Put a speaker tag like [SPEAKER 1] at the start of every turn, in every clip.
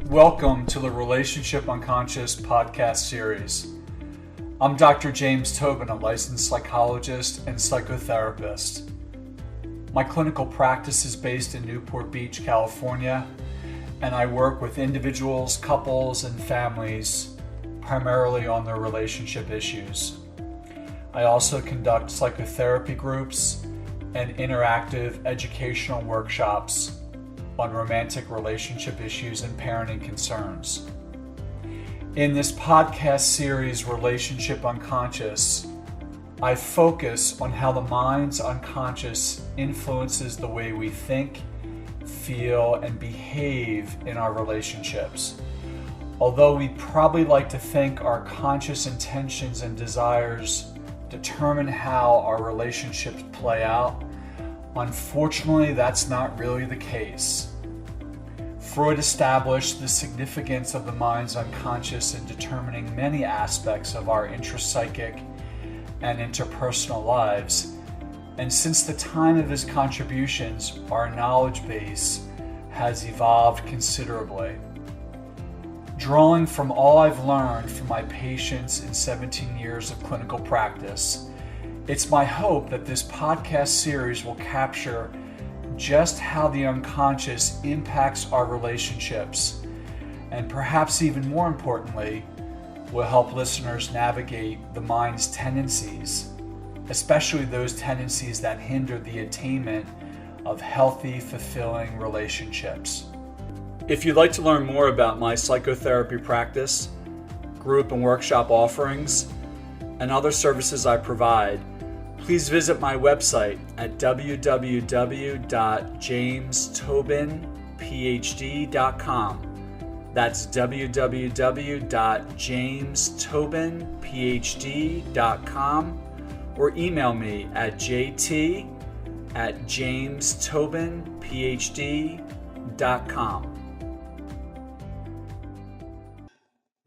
[SPEAKER 1] Welcome to the Relationship Unconscious podcast series. I'm Dr. James Tobin, a licensed psychologist and psychotherapist. My clinical practice is based in Newport Beach, California, and I work with individuals, couples, and families primarily on their relationship issues. I also conduct psychotherapy groups and interactive educational workshops on romantic relationship issues and parenting concerns. In this podcast series, Relationship Unconscious, I focus on how the mind's unconscious influences the way we think, feel, and behave in our relationships. Although we probably like to think our conscious intentions and desires determine how our relationships play out, unfortunately, that's not really the case. Freud established the significance of the mind's unconscious in determining many aspects of our intrapsychic and interpersonal lives, and since the time of his contributions, our knowledge base has evolved considerably. Drawing from all I've learned from my patients in 17 years of clinical practice, it's my hope that this podcast series will capture just how the unconscious impacts our relationships, and perhaps even more importantly, will help listeners navigate the mind's tendencies, especially those tendencies that hinder the attainment of healthy, fulfilling relationships. If you'd like to learn more about my psychotherapy practice, group and workshop offerings, and other services I provide, please visit my website at www.jamestobinphd.com. That's www.jamestobinphd.com, or email me at jt@jamestobinphd.com.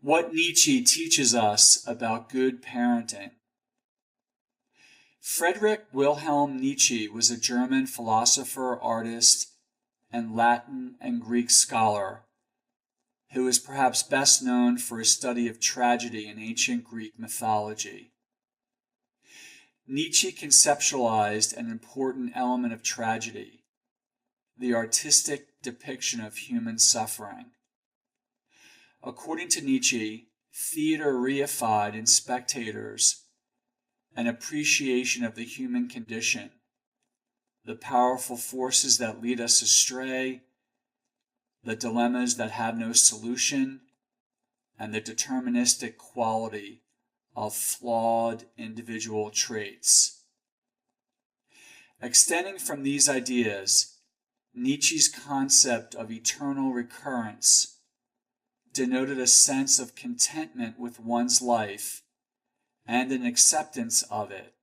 [SPEAKER 1] What Nietzsche teaches us about good parenting. Friedrich Wilhelm Nietzsche was a German philosopher, artist, and Latin and Greek scholar who is perhaps best known for his study of tragedy in ancient Greek mythology. Nietzsche conceptualized an important element of tragedy, the artistic depiction of human suffering. According to Nietzsche, theater reified in spectators an appreciation of the human condition, the powerful forces that lead us astray, the dilemmas that have no solution, and the deterministic quality of flawed individual traits. Extending from these ideas, Nietzsche's concept of eternal recurrence denoted a sense of contentment with one's life and an acceptance of it.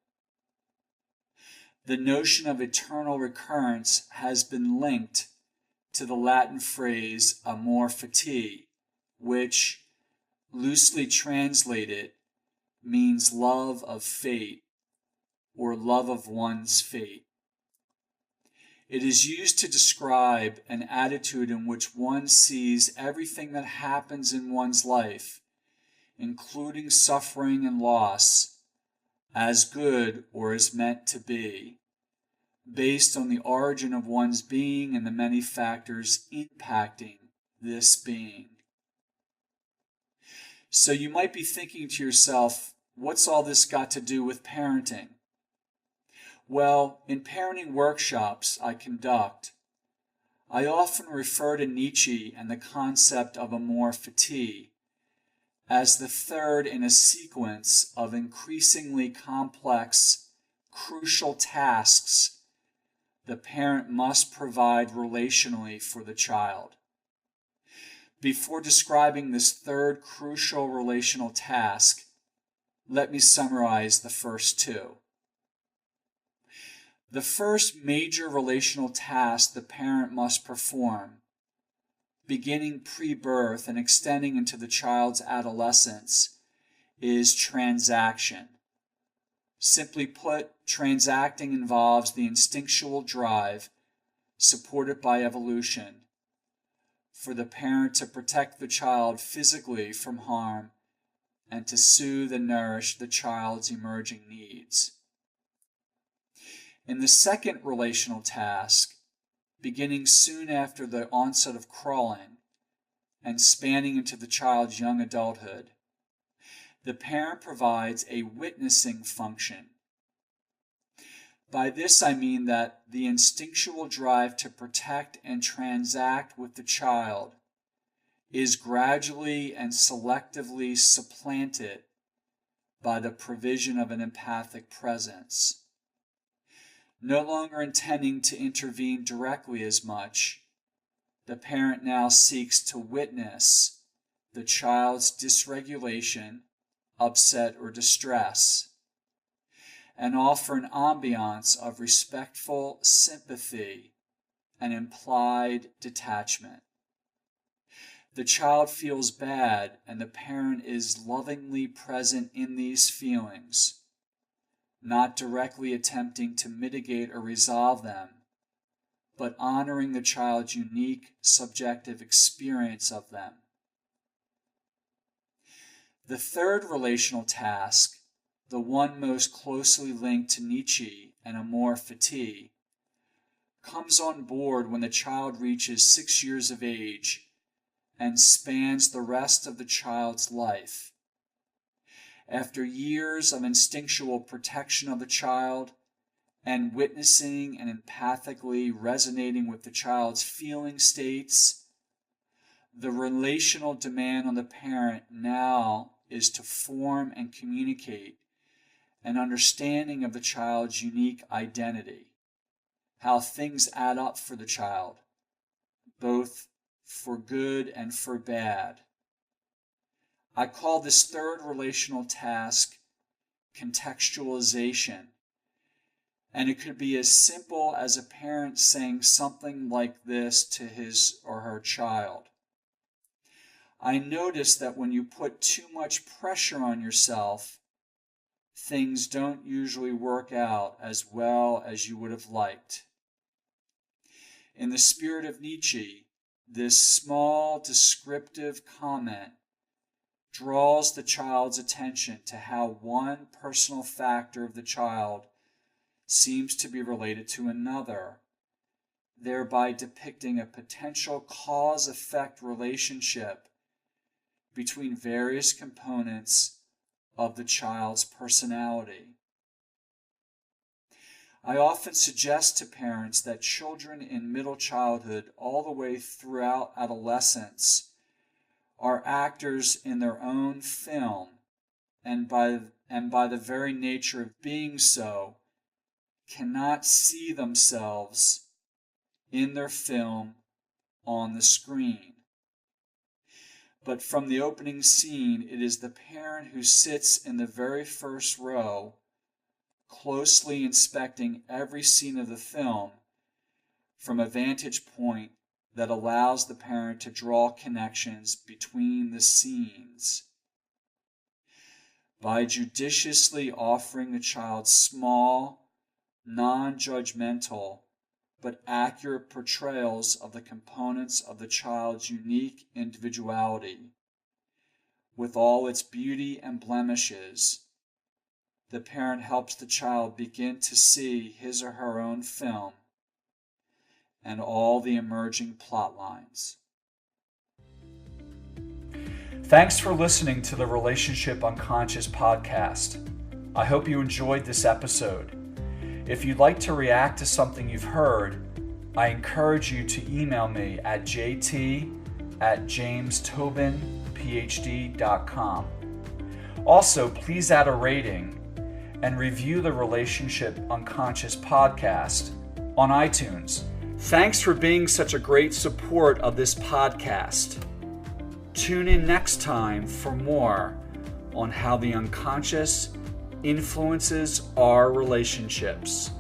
[SPEAKER 1] The notion of eternal recurrence has been linked to the Latin phrase amor fati, which, loosely translated, means love of fate or love of one's fate. It is used to describe an attitude in which one sees everything that happens in one's life, including suffering and loss, as good or as meant to be, based on the origin of one's being and the many factors impacting this being. So you might be thinking to yourself, what's all this got to do with parenting? Well, in parenting workshops I conduct, I often refer to Nietzsche and the concept of amor fati as the third in a sequence of increasingly complex, crucial tasks the parent must provide relationally for the child. Before describing this third crucial relational task, let me summarize the first two. The first major relational task the parent must perform, beginning pre-birth and extending into the child's adolescence, is transaction. Simply put, transacting involves the instinctual drive, supported by evolution, for the parent to protect the child physically from harm and to soothe and nourish the child's emerging needs. In the second relational task, beginning soon after the onset of crawling and spanning into the child's young adulthood, the parent provides a witnessing function. By this I mean that the instinctual drive to protect and transact with the child is gradually and selectively supplanted by the provision of an empathic presence. No longer intending to intervene directly as much, the parent now seeks to witness the child's dysregulation, upset, or distress, and offer an ambiance of respectful sympathy and implied detachment. The child feels bad, and the parent is lovingly present in these feelings, not directly attempting to mitigate or resolve them, but honoring the child's unique subjective experience of them. The third relational task, the one most closely linked to Nietzsche and amor fati, comes on board when the child reaches 6 years of age and spans the rest of the child's life. After years of instinctual protection of the child and witnessing and empathically resonating with the child's feeling states, the relational demand on the parent now is to form and communicate an understanding of the child's unique identity, how things add up for the child, both for good and for bad. I call this third relational task contextualization, and it could be as simple as a parent saying something like this to his or her child. I notice that when you put too much pressure on yourself, things don't usually work out as well as you would have liked. In the spirit of Nietzsche, this small descriptive comment draws the child's attention to how one personal factor of the child seems to be related to another, thereby depicting a potential cause-effect relationship between various components of the child's personality. I often suggest to parents that children in middle childhood all the way throughout adolescence are actors in their own film, and by the very nature of being so, cannot see themselves in their film on the screen. But from the opening scene, it is the parent who sits in the very first row, closely inspecting every scene of the film from a vantage point that allows the parent to draw connections between the scenes. By judiciously offering the child small, non-judgmental, but accurate portrayals of the components of the child's unique individuality, with all its beauty and blemishes, the parent helps the child begin to see his or her own film and all the emerging plot lines. Thanks for listening to the Relationship Unconscious podcast. I hope you enjoyed this episode. If you'd like to react to something you've heard, I encourage you to email me at jt@jamestobinphd.com. Also, please add a rating and review the Relationship Unconscious podcast on iTunes. Thanks for being such a great support of this podcast. Tune in next time for more on how the unconscious influences our relationships.